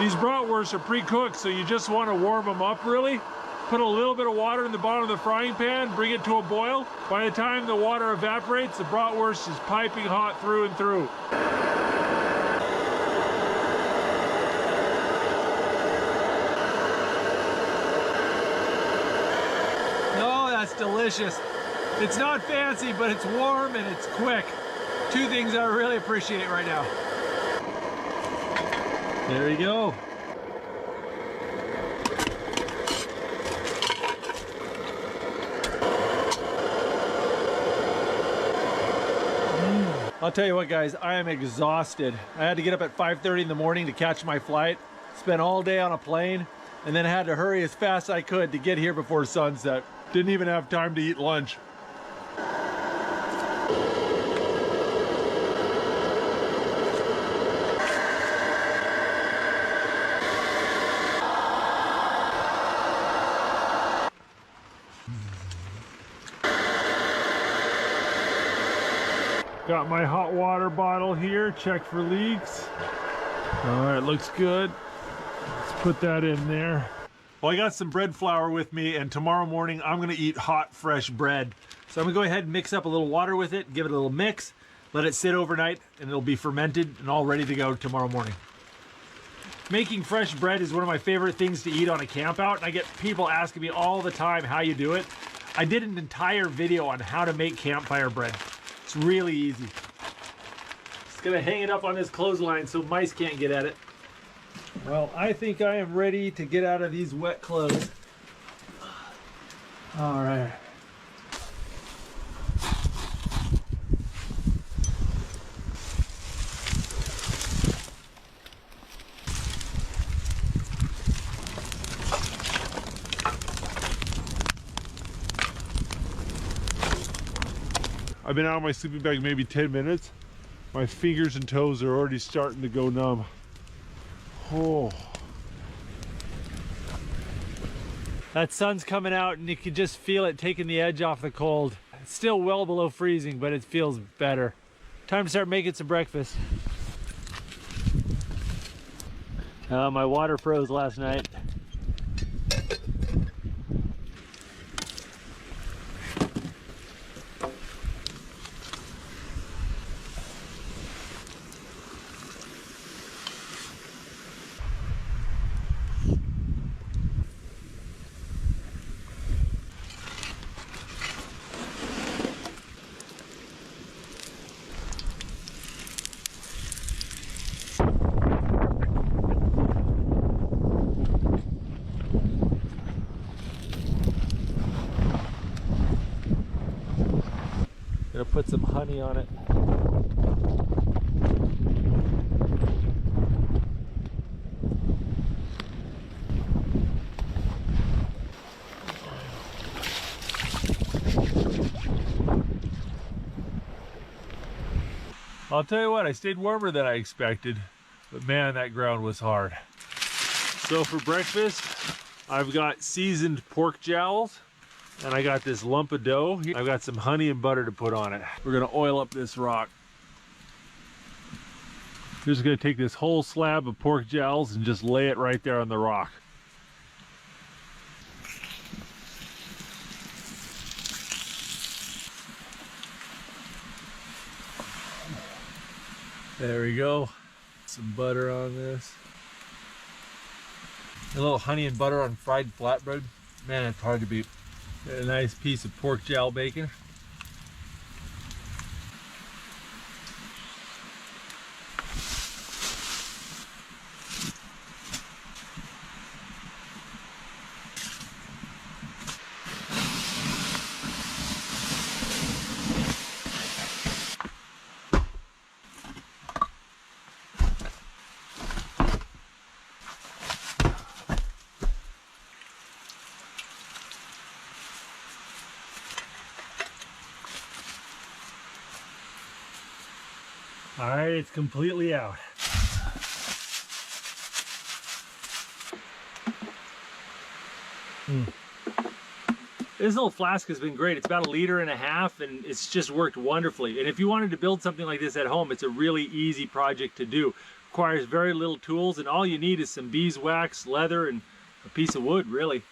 These bratwursts are pre-cooked, so you just want to warm them up really. Put a little bit of water in the bottom of the frying pan, bring it to a boil. By the time the water evaporates, the bratwurst is piping hot through and through. Oh, that's delicious. It's not fancy, but it's warm and it's quick. Two things I really appreciate right now. There you go. I'll tell you what, guys, I am exhausted. I had to get up at 5:30 in the morning to catch my flight, spent all day on a plane, and then had to hurry as fast as I could to get here before sunset. Didn't even have time to eat lunch. Got my hot water bottle here, check for leaks. All right, looks good. Let's put that in there. Well, I got some bread flour with me, and tomorrow morning I'm gonna eat hot, fresh bread. So I'm gonna go ahead and mix up a little water with it, give it a little mix, let it sit overnight, and it'll be fermented and all ready to go tomorrow morning. Making fresh bread is one of my favorite things to eat on a camp out, and I get people asking me all the time how you do it. I did an entire video on how to make campfire bread. It's really easy. Just gonna hang it up on this clothesline so mice can't get at it. Well, I think I am ready to get out of these wet clothes. All right. I've been out of my sleeping bag maybe 10 minutes. My fingers and toes are already starting to go numb. Oh. That sun's coming out and you can just feel it taking the edge off the cold. It's still well below freezing, but it feels better. Time to start making some breakfast. My water froze last night. Gonna put some honey on it. I'll tell you what, I stayed warmer than I expected, but man, that ground was hard. So for breakfast, I've got seasoned pork jowls, and I got this lump of dough. I've got some honey and butter to put on it. We're gonna oil up this rock. We're just gonna take this whole slab of pork jowls and just lay it right there on the rock. There we go. Some butter on this. A little honey and butter on fried flatbread. Man, it's hard to beat. A nice piece of pork jowl bacon. All right, it's completely out. This little flask has been great. It's about 1.5 liters and it's just worked wonderfully. And if you wanted to build something like this at home, it's a really easy project to do. Requires very little tools, and all you need is some beeswax, leather, and a piece of wood, really.